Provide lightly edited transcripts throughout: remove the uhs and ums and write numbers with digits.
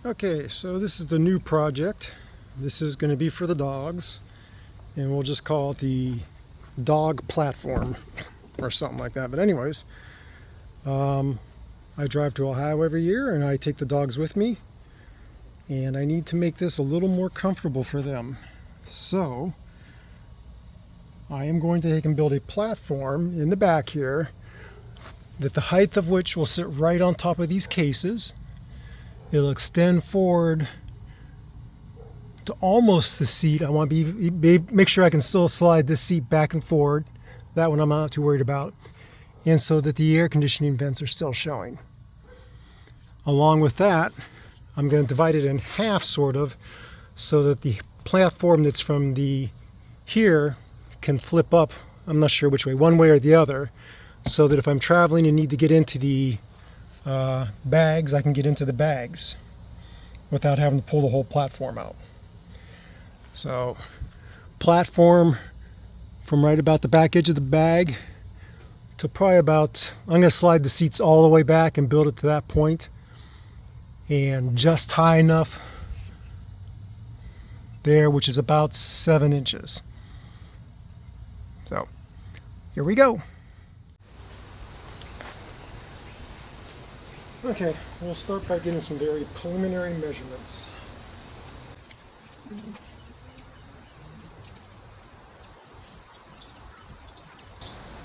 Okay, so this is the new project. This is going to be for the dogs, and we'll just call it the dog platform or something like that. But anyways, I drive to Ohio every year and I take the dogs with me, and I need to make this a little more comfortable for them. So I am going to take and build a platform in the back here that the height of which will sit right on top of these cases. It'll extend forward to almost the seat. I want to make sure I can still slide this seat back and forward. That one I'm not too worried about. And so that the air conditioning vents are still showing. Along with that, I'm going to divide it in half sort of, so that the platform that's from the here can flip up. I'm not sure which way, one way or the other, so that if I'm traveling and need to get into the bags, I can get into the bags without having to pull the whole platform out. So platform from right about the back edge of the bag to probably about, I'm going to slide the seats all the way back and build it to that point, and just high enough there, which is about 7 inches. So here we go. Okay, we'll start by getting some very preliminary measurements.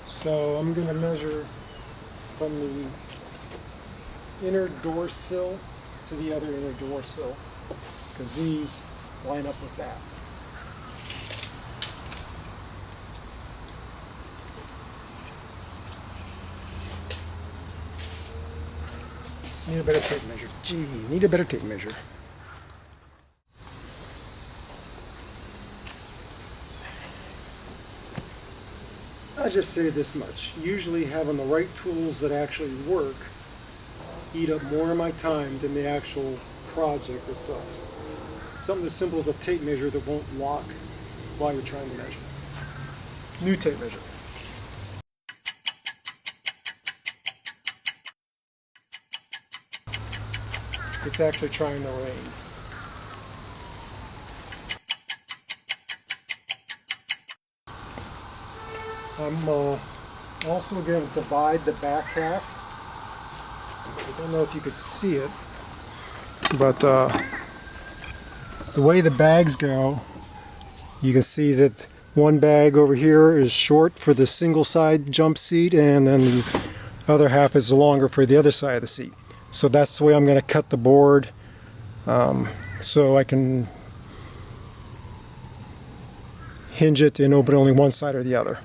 So I'm going to measure from the inner door sill to the other inner door sill, because these line up with that. Need a better tape measure. Gee, need a better tape measure. I'll just say this much. Usually having the right tools that actually work eat up more of my time than the actual project itself. Something as simple as a tape measure that won't lock while you're trying to measure. New tape measure. It's actually trying to rain. I'm also going to divide the back half. I don't know if you could see it, but the way the bags go, you can see that one bag over here is short for the single side jump seat, and then the other half is longer for the other side of the seat. So that's the way I'm going to cut the board, so I can hinge it and open only one side or the other.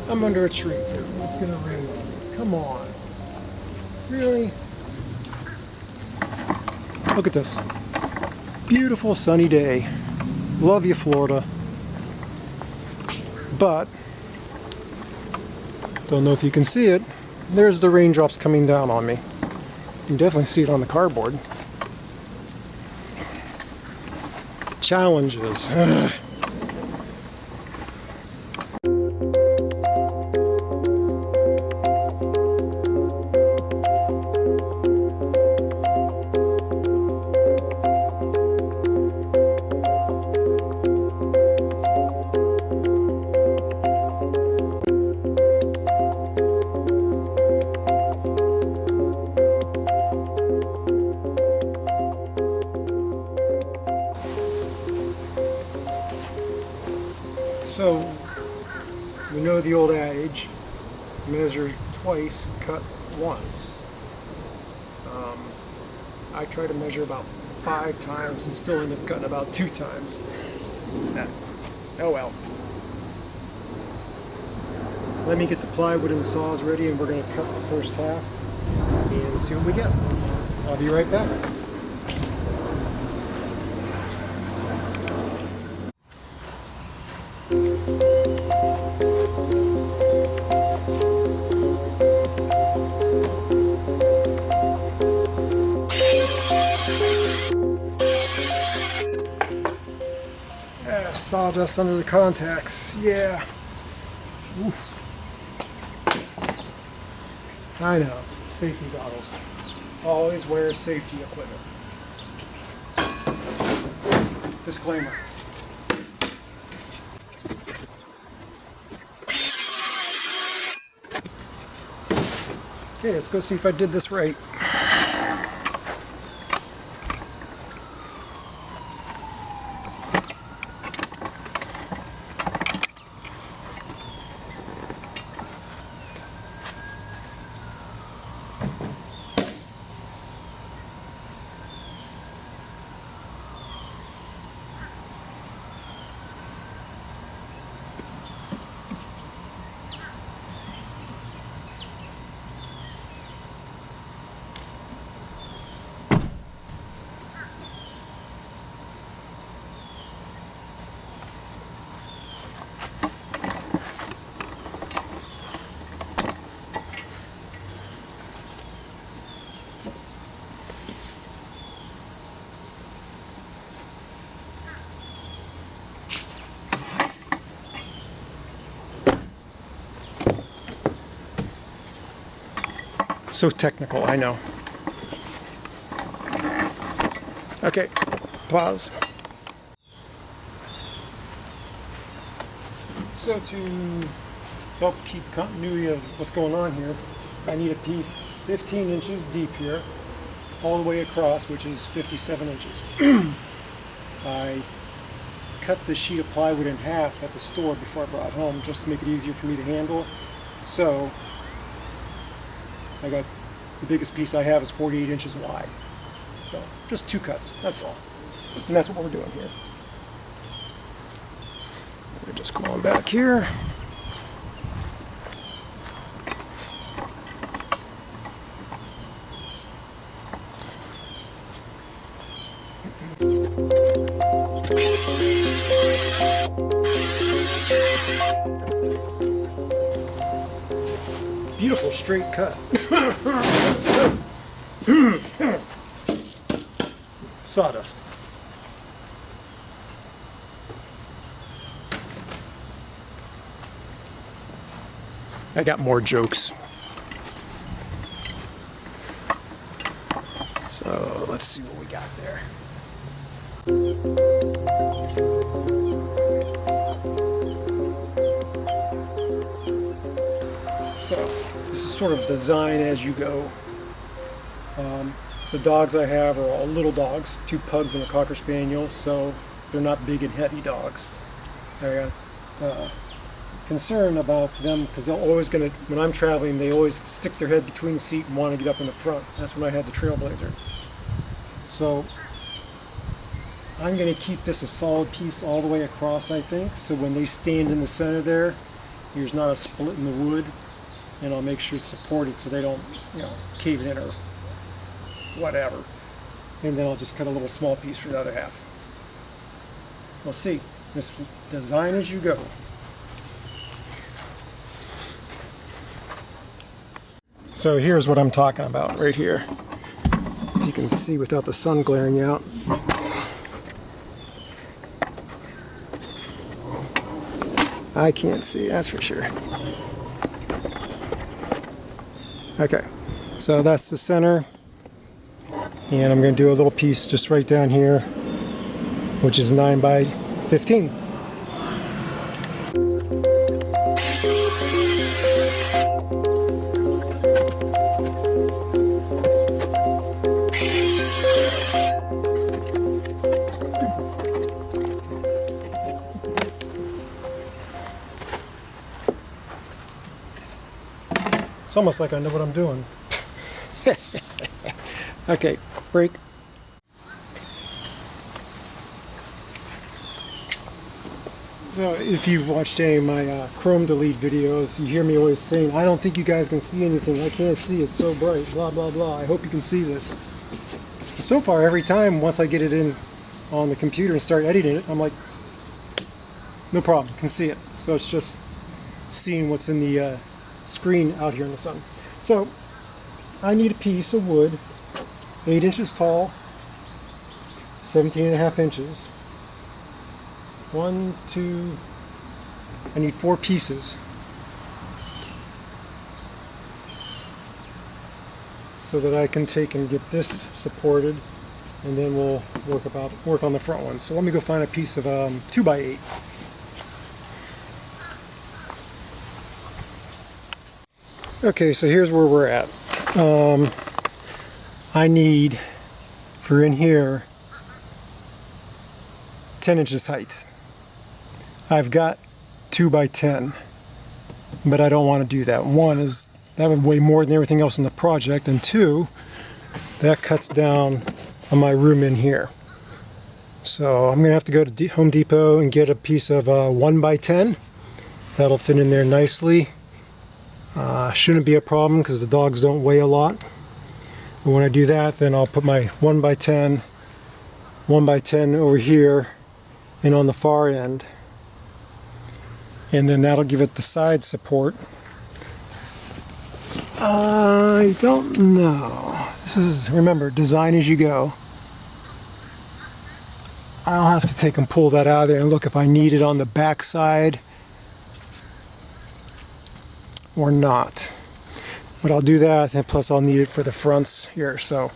I'm under a tree too. It's going to rain on me. Come on. Really? Look at this. Beautiful sunny day. Love you, Florida. But, don't know if you can see it. There's the raindrops coming down on me. You can definitely see it on the cardboard. Challenges. So, we know the old adage, measure twice, cut once. I try to measure about 5 times and still end up cutting about 2 times. Oh well. Let me get the plywood and the saws ready, and we're going to cut the first half and see what we get. I'll be right back. sawdust under the contacts. Yeah. Oof. I know. Safety goggles. Always wear safety equipment. Disclaimer. Okay, let's go see if I did this right. So technical, I know. Okay, pause. So to help keep continuity of what's going on here, I need a piece 15 inches deep here, all the way across, which is 57 inches. I cut the sheet of plywood in half at the store before I brought it home, just to make it easier for me to handle. So I got the biggest piece I have is 48 inches wide. So just 2 cuts, that's all. And that's what we're doing here. We're just going back here. Beautiful straight cut. Sawdust. I got more jokes. So let's see what we got there. So this is sort of design as you go. The dogs I have are all little dogs, 2 pugs and a Cocker Spaniel, so they're not big and heavy dogs. I got concern about them because they're always going to, when I'm traveling, they always stick their head between the seat and want to get up in the front. That's when I had the Trailblazer. So I'm going to keep this a solid piece all the way across, I think, so when they stand in the center there, there's not a split in the wood, and I'll make sure it's supported so they don't, cave in or whatever. And then I'll just cut a little small piece for the other half. We'll see. This design as you go. So here's what I'm talking about right here. If you can see without the sun glaring out. I can't see, that's for sure. Okay, so that's the center. And I'm going to do a little piece just right down here, which is 9 by 15. It's almost like I know what I'm doing. Okay, break. So if you've watched any of my Chrome Delete videos, you hear me always saying, I don't think you guys can see anything. I can't see, it's so bright, blah, blah, blah. I hope you can see this. So far, every time, once I get it in on the computer and start editing it, I'm like, no problem, can see it. So it's just seeing what's in the screen out here in the sun. So I need a piece of wood, 8 inches tall, 17.5 inches, One, two, I need 4 pieces. So that I can take and get this supported, and then we'll work on the front one. So let me go find a piece of 2x8. Okay, so here's where we're at. I need, for in here, 10 inches height. I've got 2x10, but I don't want to do that. One is that would weigh more than everything else in the project, and 2, that cuts down on my room in here. So I'm gonna have to go to Home Depot and get a piece of 1x10. That'll fit in there nicely. Shouldn't be a problem because the dogs don't weigh a lot. And when I do that, then I'll put my 1x10 over here and on the far end, and then that'll give it the side support. I don't know. This is, remember, design as you go. I'll have to take and pull that out of there and look if I need it on the back side or not. But I'll do that, and plus I'll need it for the fronts here. So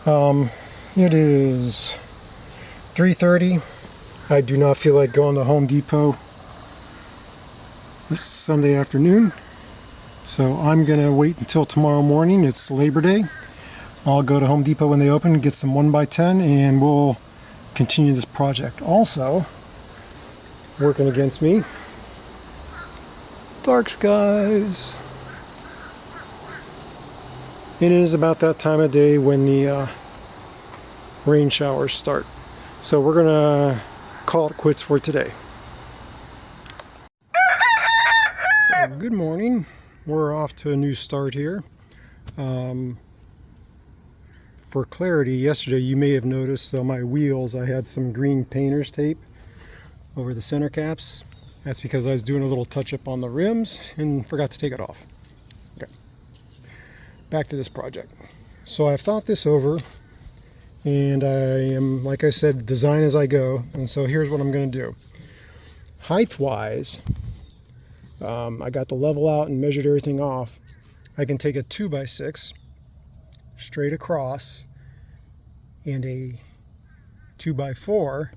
it is 3:30. I do not feel like going to Home Depot this Sunday afternoon. So I'm gonna wait until tomorrow morning. It's Labor Day. I'll go to Home Depot when they open, get some 1x10, and we'll continue this project. Also, working against me, dark skies. And it is about that time of day when the rain showers start. So we're gonna call it quits for today. So good morning. We're off to a new start here. For clarity, yesterday you may have noticed on my wheels I had some green painter's tape over the center caps. That's because I was doing a little touch-up on the rims and forgot to take it off. Okay, back to this project. So I thought this over, and I am, like I said, design as I go. And so here's what I'm going to do. Height-wise, I got the level out and measured everything off. I can take a 2x6 straight across and a 2x4,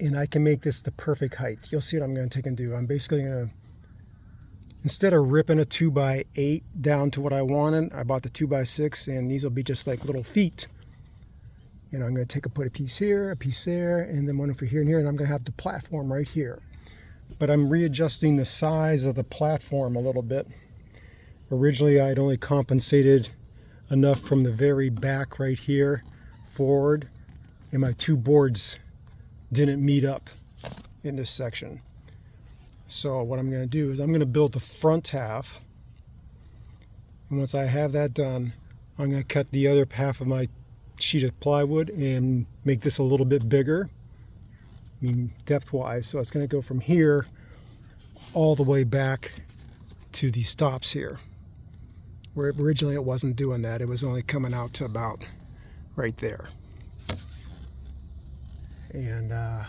and I can make this the perfect height. You'll see what I'm going to take and do. I'm basically going to, instead of ripping a 2x8 down to what I wanted, I bought the 2x6, and these will be just like little feet. You know, I'm going to put a piece here, a piece there, and then one for here and here, and I'm going to have the platform right here. But I'm readjusting the size of the platform a little bit. Originally, I'd only compensated enough from the very back right here forward, and my 2 boards didn't meet up in this section. So what I'm going to do is I'm going to build the front half, and once I have that done, I'm going to cut the other half of my sheet of plywood and make this a little bit bigger, I mean depth-wise. So it's going to go from here all the way back to the stops here, where originally it wasn't doing that. It was only coming out to about right there. And I'm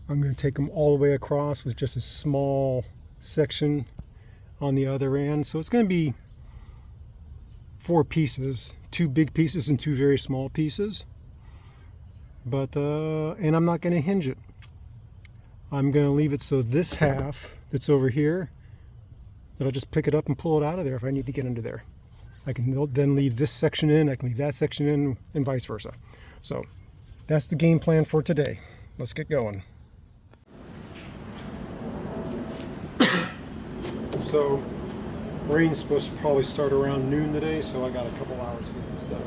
going to take them all the way across with just a small section on the other end. So it's going to be 4 pieces, 2 big pieces and 2 very small pieces. But and I'm not going to hinge it. I'm going to leave it so this half that's over here, that I'll just pick it up and pull it out of there if I need to get under there. I can then leave this section in, I can leave that section in, and vice versa. So that's the game plan for today. Let's get going. So rain's supposed to probably start around noon today, so I got a couple hours to get this done.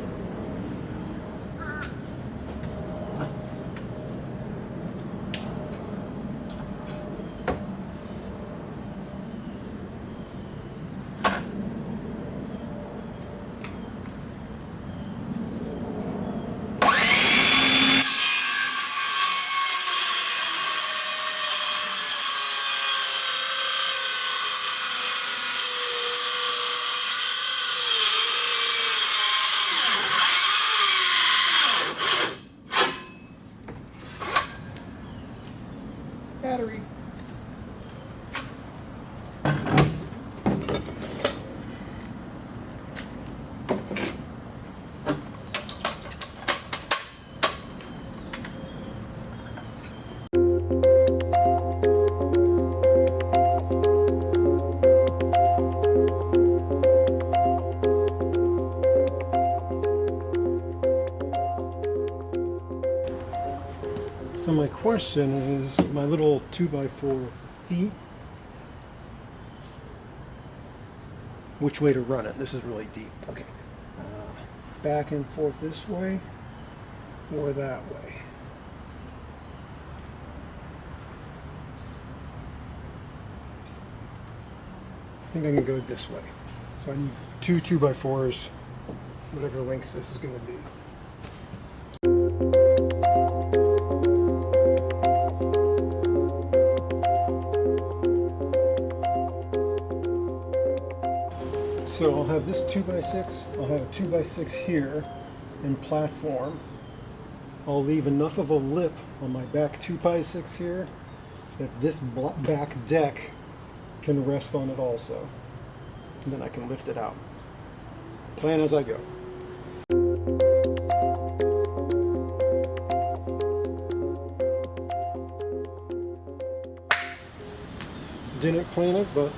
question is my little 2x4 feet. Which way to run it? This is really deep. Okay. Back and forth this way or that way. I think I can go this way. So I need two 2x4s, whatever length this is going to be. So I'll have this 2x6, I'll have a 2x6 here in platform. I'll leave enough of a lip on my back 2x6 here that this back deck can rest on it also. And then I can lift it out. Plan as I go. Didn't plan it, but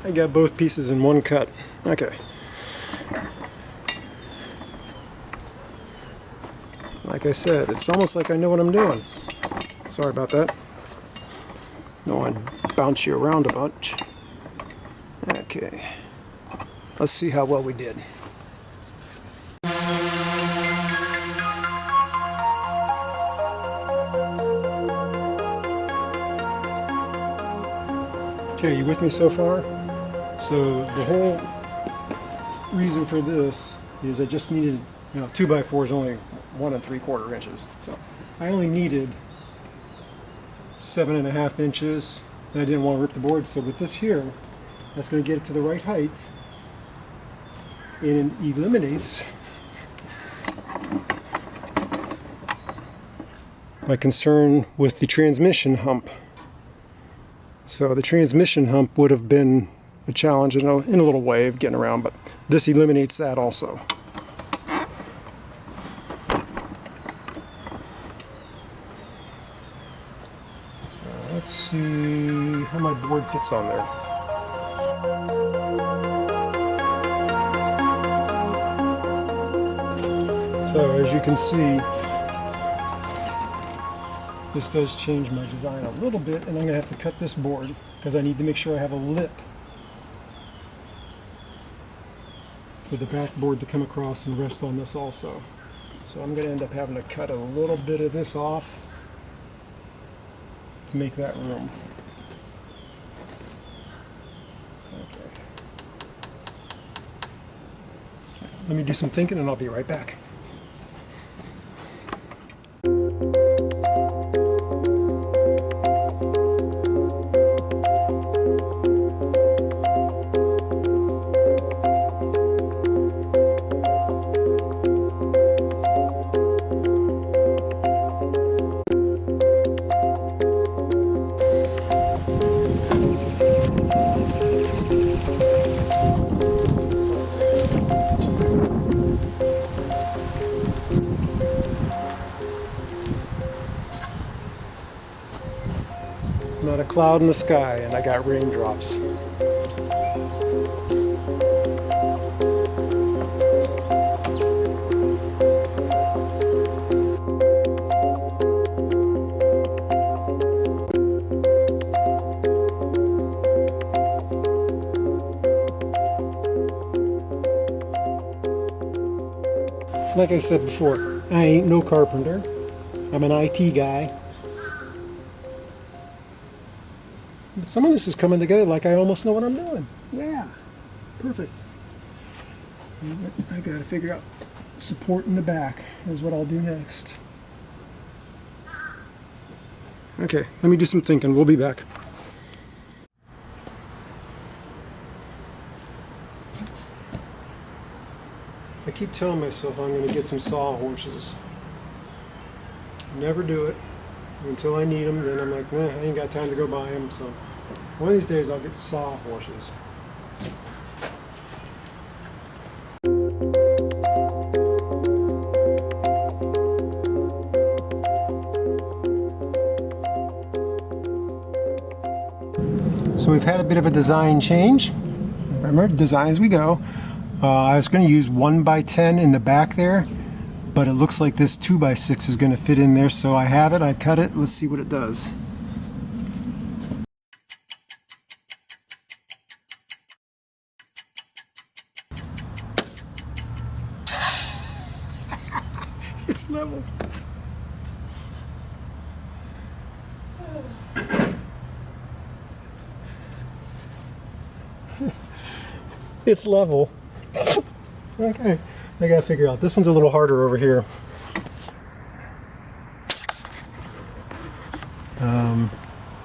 I got both pieces in one cut. Okay. Like I said, it's almost like I know what I'm doing. Sorry about that. No, I bounce you around a bunch. Okay. Let's see how well we did. Okay, you with me so far? So the whole reason for this is I just needed, 2x4 is only 1 3/4 inches. So I only needed 7.5 inches, and I didn't want to rip the board. So with this here, that's going to get it to the right height, and it eliminates my concern with the transmission hump. So the transmission hump would have been a challenge in a little way of getting around, but this eliminates that also. So let's see how my board fits on there. So as you can see, this does change my design a little bit, and I'm going to have to cut this board because I need to make sure I have a lip for the backboard to come across and rest on this also. So I'm going to end up having to cut a little bit of this off to make that room. Okay. Let me do some thinking and I'll be right back. Not a cloud in the sky, and I got raindrops. Like I said before, I ain't no carpenter. I'm an IT guy. But some of this is coming together like I almost know what I'm doing. Yeah, perfect. I gotta figure out support in the back is what I'll do next. Okay, let me do some thinking. We'll be back. I keep telling myself I'm going to get some sawhorses. Never do it until I need them. Then I'm like, nah, I ain't got time to go buy them. So one of these days I'll get sawhorses. So we've had a bit of a design change. Remember, design as we go. I was going to use 1x10 in the back there, but it looks like this 2x6 is going to fit in there, so I have it, I cut it, let's see what it does. It's level. It's level. Okay, I gotta figure out. This one's a little harder over here.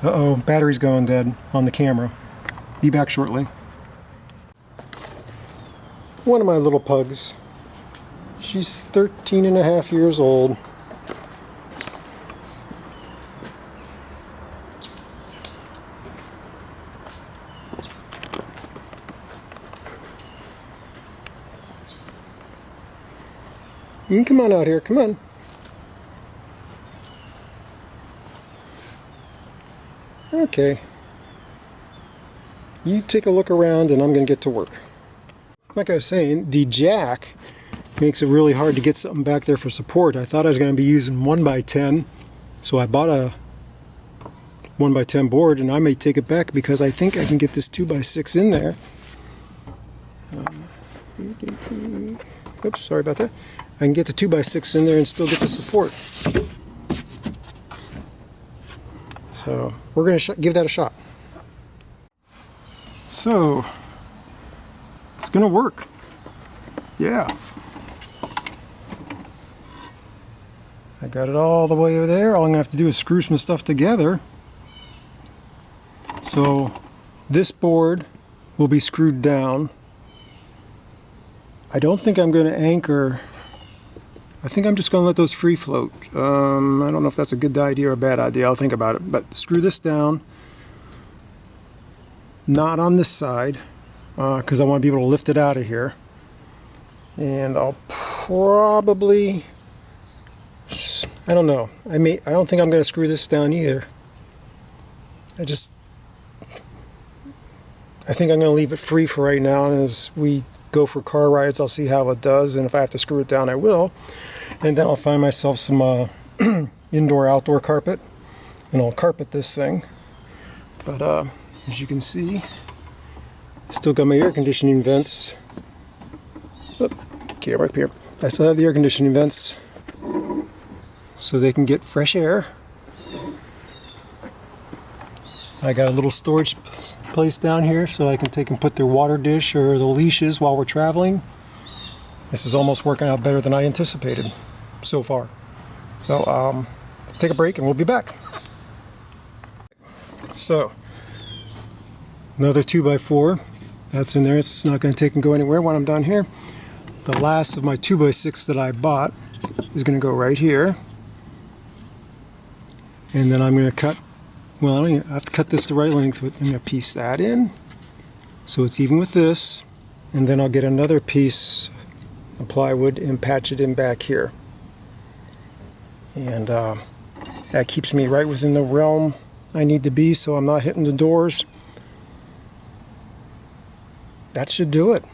Uh-oh, battery's going dead on the camera. Be back shortly. One of my little pugs. She's 13 and a half years old. You can come on out here, come on. Okay. You take a look around and I'm going to get to work. Like I was saying, the jack makes it really hard to get something back there for support. I thought I was going to be using 1x10, so I bought a 1x10 board, and I may take it back because I think I can get this 2x6 in there. Oops, sorry about that. I can get the 2x6 in there and still get the support. So we're going to give that a shot. So it's going to work. Yeah. I got it all the way over there. All I'm going to have to do is screw some stuff together. So this board will be screwed down. I don't think I'm going to anchor. I think I'm just going to let those free float. I don't know if that's a good idea or a bad idea. I'll think about it. But screw this down. Not on this side, because I want to be able to lift it out of here. And I'll probably, I don't know. I don't think I'm going to screw this down either. I think I'm going to leave it free for right now, and as we go for car rides, I'll see how it does, and if I have to screw it down, I will. And then I'll find myself some indoor-outdoor carpet, and I'll carpet this thing. But as you can see, still got my air conditioning vents. Camera up here. I still have the air conditioning vents so they can get fresh air. I got a little storage place down here so I can take and put their water dish or the leashes while we're traveling. This is almost working out better than I anticipated so far. So take a break and we'll be back. So another 2x4 that's in there. It's not going to take and go anywhere when I'm done here. The last of my 2x6 that I bought is going to go right here, and then I'm going to cut, well, I have to cut this the right length. I'm going to piece that in so it's even with this, and then I'll get another piece of plywood and patch it in back here, and that keeps me right within the realm I need to be, so I'm not hitting the doors. That should do it.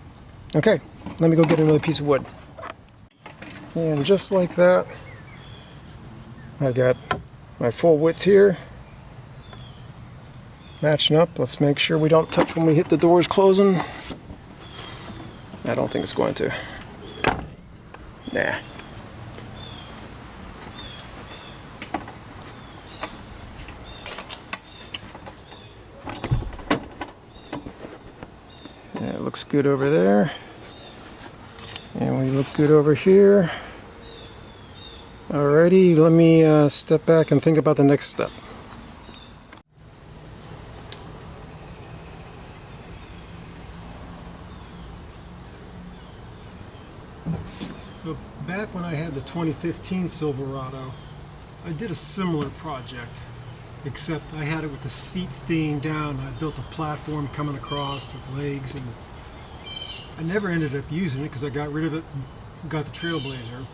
Okay, let me go get another piece of wood. And just like that, I got my full width here. Matching up. Let's make sure we don't touch when we hit the doors closing. I don't think it's going to. Nah. Yeah, it looks good over there. And we look good over here. Alrighty, let me step back and think about the next step. So back when I had the 2015 Silverado, I did a similar project, except I had it with the seat staying down. I built a platform coming across with legs, and I never ended up using it because I got rid of it and got the Trailblazer.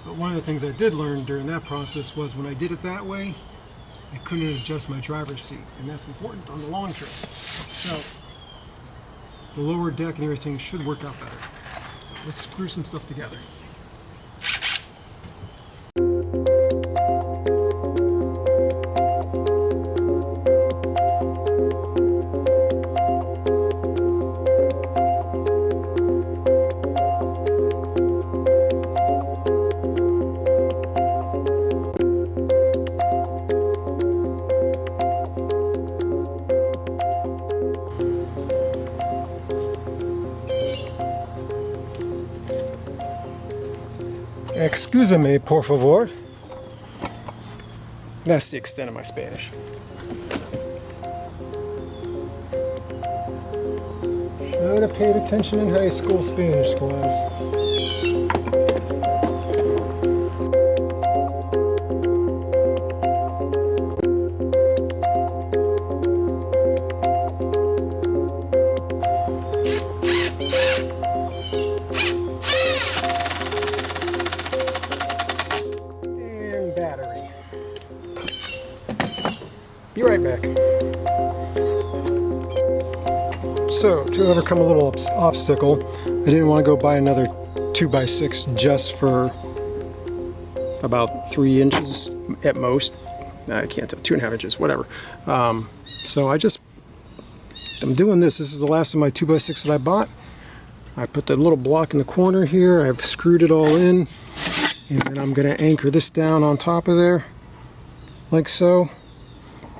But one of the things I did learn during that process was when I did it that way, I couldn't adjust my driver's seat, and that's important on the long trip. So the lower deck and everything should work out better. So let's screw some stuff together. Excúsame, por favor. That's the extent of my Spanish. Should have paid attention in high school Spanish class. And battery. Be right back. So, to overcome a little obstacle, I didn't want to go buy another 2x6 just for about 3 inches at most. I can't tell, 2.5 inches, whatever. So I'm doing this. This is the last of my 2x6 that I bought. I put the little block in the corner here. I've screwed it all in. And then I'm going to anchor this down on top of there, like so.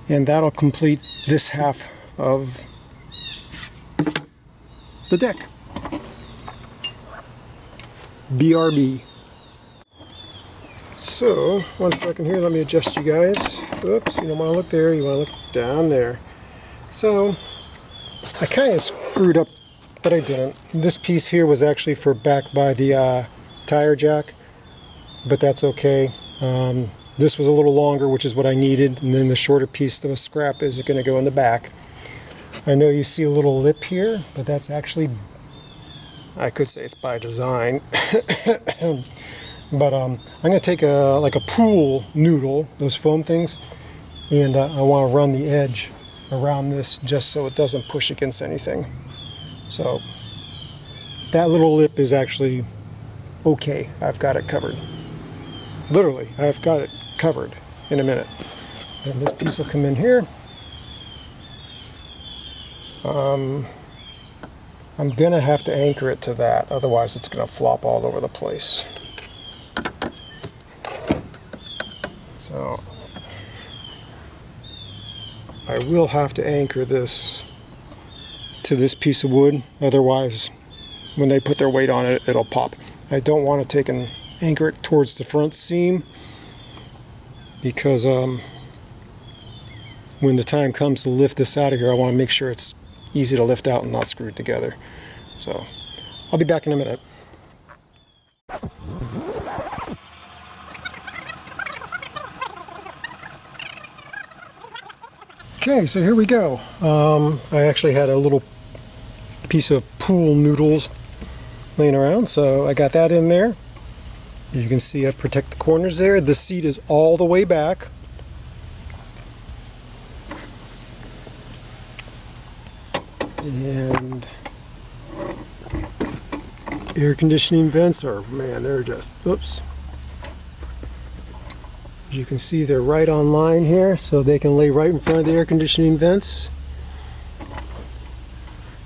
And that'll complete this half of the deck. BRB. So, one second here, let me adjust you guys. Oops, you don't want to look there, you want to look down there. So, I kind of screwed up, but I didn't. This piece here was actually for back by the tire jack, but that's okay. This was a little longer, which is what I needed, and then the shorter piece that was scrap is going to go in the back. I know you see a little lip here, but that's actually, I could say it's by design. But I'm going to take like a pool noodle, those foam things, and I want to run the edge around this just so it doesn't push against anything. So that little lip is actually okay. I've got it covered. Literally, I've got it covered in a minute. And this piece will come in here. I'm gonna have to anchor it to that, otherwise it's gonna flop all over the place. So I will have to anchor this to this piece of wood, otherwise when they put their weight on it, it'll pop. I don't want to take and anchor it towards the front seam, because when the time comes to lift this out of here, I want to make sure it's easy to lift out and not screwed together. So I'll be back in a minute. Okay, so here we go. I actually had a little piece of pool noodles laying around, so I got that in there. As you can see, I protect the corners there. The seat is all the way back. And air conditioning vents are, man, they're just, oops. As you can see, they're right on line here, so they can lay right in front of the air conditioning vents.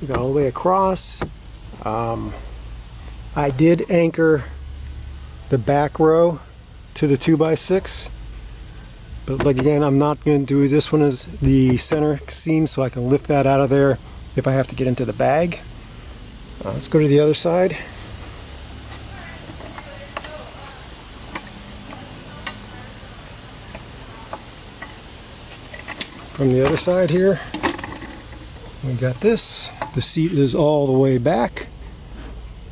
You got all the way across. I did anchor the back row to the 2x6, but like again, I'm not going to do this one as the center seam, so I can lift that out of there if I have to get into the bag. Let's go to the other side. From the other side here, we got this. The seat is all the way back,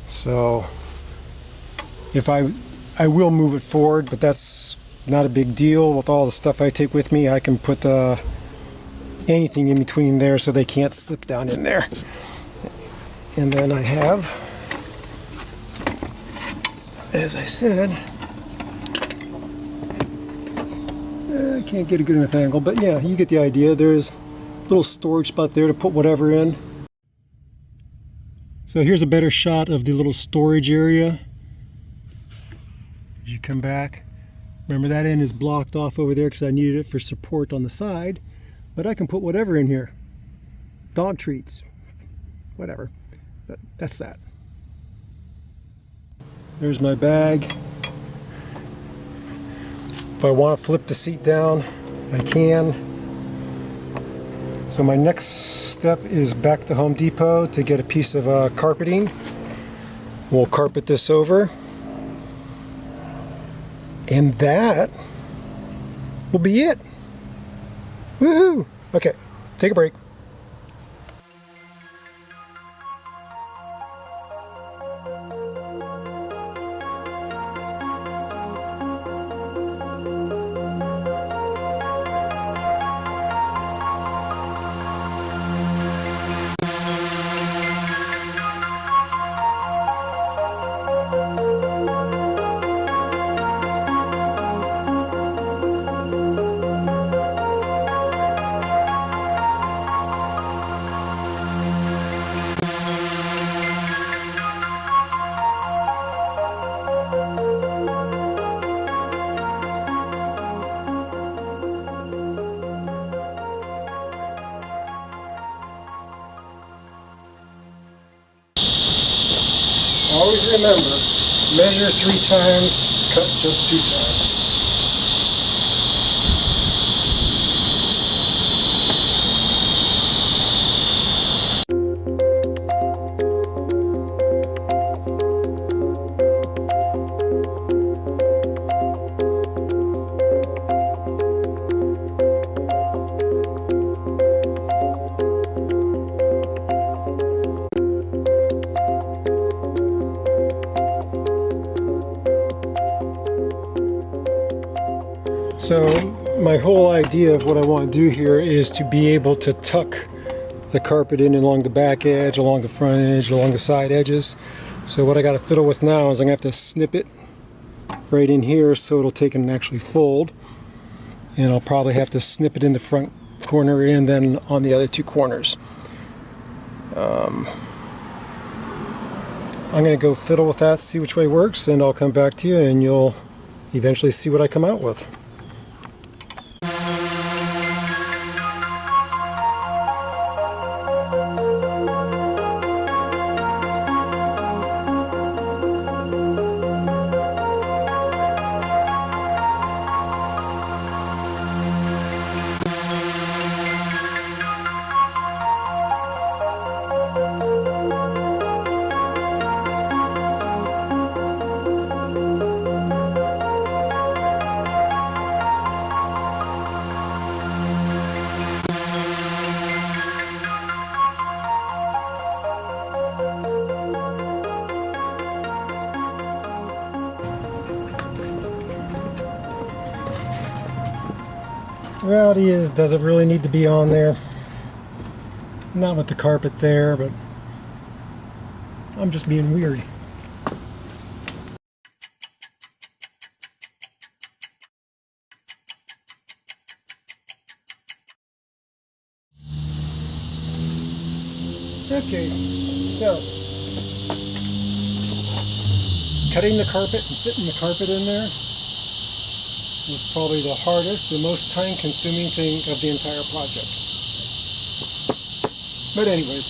so if I will move it forward, but that's not a big deal. With all the stuff I take with me, I can put anything in between there so they can't slip down in there. And then I have, as I said, I can't get a good enough angle, but yeah, you get the idea. There's a little storage spot there to put whatever in. So here's a better shot of the little storage area. As you come back, remember that end is blocked off over there because I needed it for support on the side, but I can put whatever in here. Dog treats, whatever, but that's that. There's my bag. If I want to flip the seat down, I can. So my next step is back to Home Depot to get a piece of carpeting. We'll carpet this over. And that will be it. Woohoo! Okay, take a break. Always remember, measure 3 times, cut just 2 times. So my whole idea of what I want to do here is to be able to tuck the carpet in along the back edge, along the front edge, along the side edges. So what I got to fiddle with now is I'm going to have to snip it right in here so it'll take and actually fold. And I'll probably have to snip it in the front corner and then on the other 2 corners. I'm going to go fiddle with that, see which way works, and I'll come back to you and you'll eventually see what I come out with. The reality is, does it really need to be on there? Not with the carpet there, but I'm just being weird. Okay, so cutting the carpet and fitting the carpet in there was probably the hardest and most time-consuming thing of the entire project. But anyways,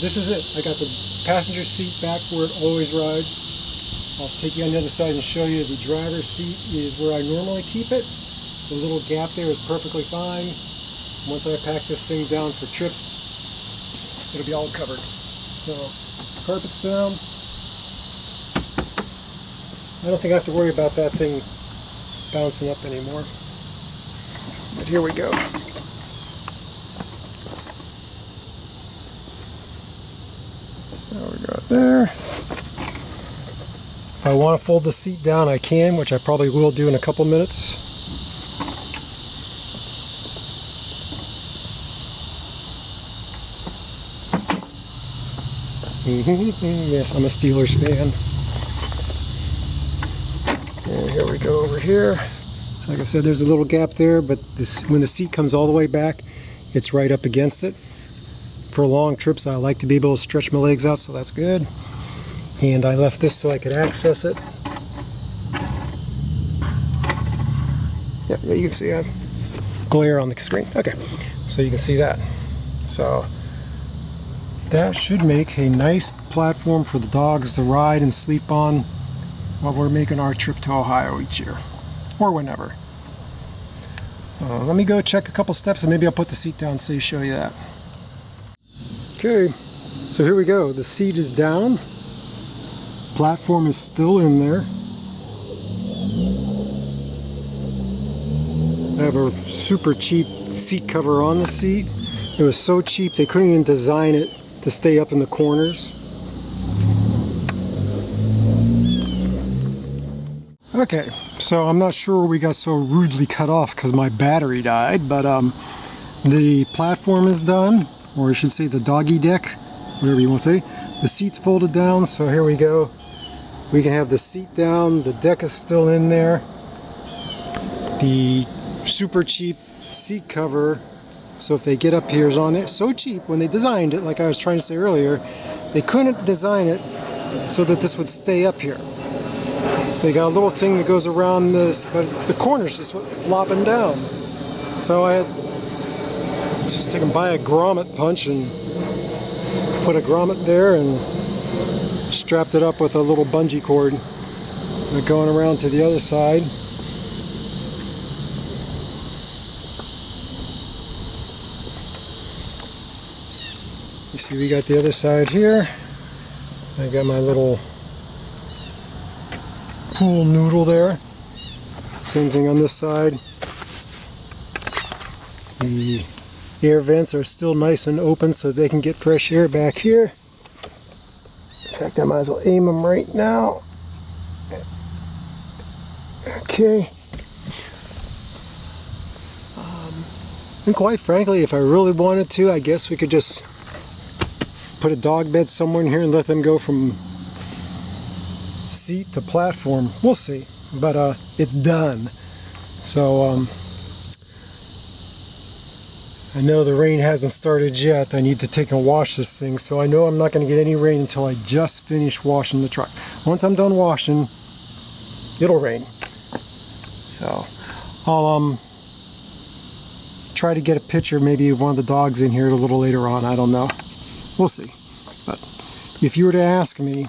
this is it. I got the passenger seat back where it always rides. I'll take you on the other side and show you the driver's seat is where I normally keep it. The little gap there is perfectly fine. Once I pack this thing down for trips, it'll be all covered. So, carpet's down. I don't think I have to worry about that thing bouncing up anymore. But here we go. So we got there. If I want to fold the seat down, I can, which I probably will do in a couple minutes. Yes, I'm a Steelers fan. And here we go over here. So like I said, there's a little gap there, but when the seat comes all the way back, it's right up against it. For long trips, I like to be able to stretch my legs out, so that's good. And I left this so I could access it. Yeah, you can see a glare on the screen. Okay, so you can see that. So that should make a nice platform for the dogs to ride and sleep on while we're making our trip to Ohio each year, or whenever. Let me go check a couple steps and maybe I'll put the seat down so you show you that. Okay, so here we go. The seat is down. platform is still in there. I have a super cheap seat cover on the seat. It was so cheap they couldn't even design it to stay up in the corners. Okay, so I'm not sure we got so rudely cut off because my battery died, but the platform is done, or I should say the doggy deck, whatever you want to say. The seat's folded down, so here we go. We can have the seat down, the deck is still in there. The super cheap seat cover, so if they get up here, is on there. So cheap when they designed it, like I was trying to say earlier, they couldn't design it so that this would stay up here. They got a little thing that goes around this, but the corners just went flopping down. So I had just taken by a grommet punch and put a grommet there and strapped it up with a little bungee cord. Going around to the other side. You see, we got the other side here. I got my little pool noodle there. Same thing on this side. The air vents are still nice and open so they can get fresh air back here. In fact, I might as well aim them right now. Okay. And quite frankly, if I really wanted to, I guess we could just put a dog bed somewhere in here and let them go from seat to platform. We'll see, but it's done. So I know the rain hasn't started yet. I need to take and wash this thing, so I know I'm not going to get any rain until I just finish washing the truck. Once I'm done washing, it'll rain. So I'll try to get a picture maybe of one of the dogs in here a little later on. I don't know. We'll see. But if you were to ask me,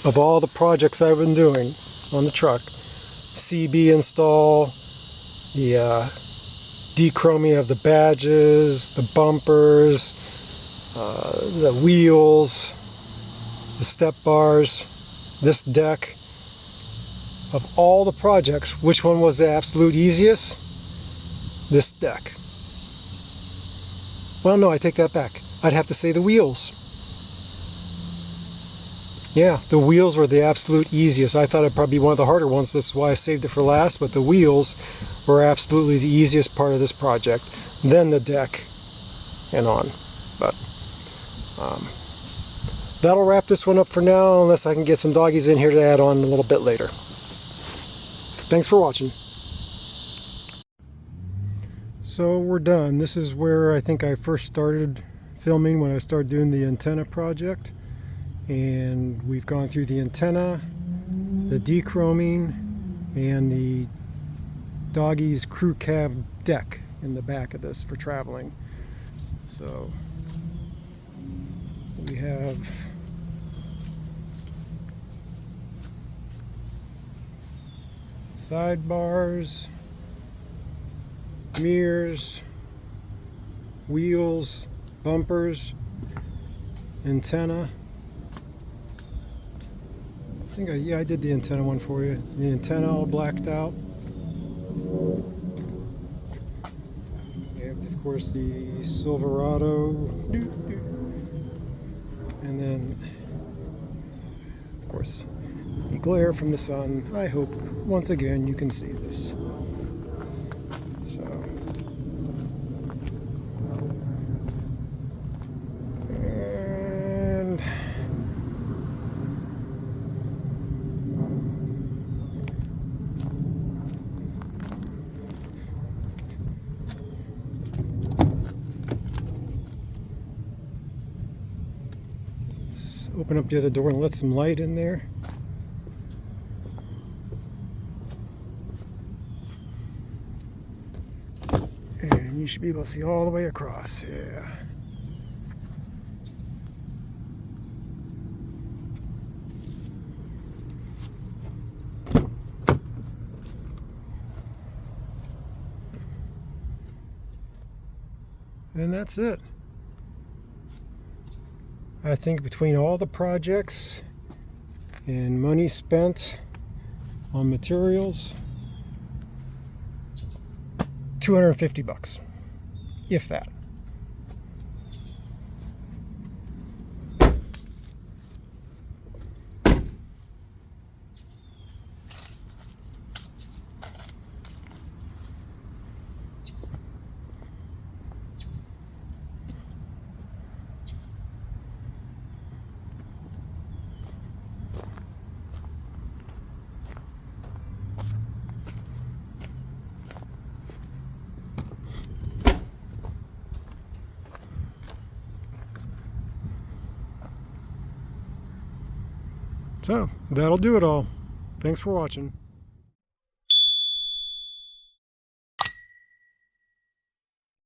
of all the projects I've been doing on the truck, CB install, the dechroming of the badges, the bumpers, the wheels, the step bars, this deck, of all the projects, which one was the absolute easiest? This deck. Well, no, I take that back. I'd have to say the wheels. Yeah, the wheels were the absolute easiest. I thought it'd probably be one of the harder ones. This is why I saved it for last, but the wheels were absolutely the easiest part of this project. Then the deck and on. But that'll wrap this one up for now, unless I can get some doggies in here to add on a little bit later. Thanks for watching. So we're done. This is where I think I first started filming, when I started doing the antenna project. And we've gone through the antenna, the dechroming, and the doggy's crew cab deck in the back of this for traveling. So we have sidebars, mirrors, wheels, bumpers, antenna. I think I did the antenna one for you. The antenna all blacked out. We have, of course, the Silverado. And then, of course, the glare from the sun. I hope, once again, you can see this. So, and let's open up the other door and let some light in there. And you should be able to see all the way across. Yeah. And that's it. I think between all the projects And money spent on materials, $250, if that. So that'll do it all. Thanks for watching.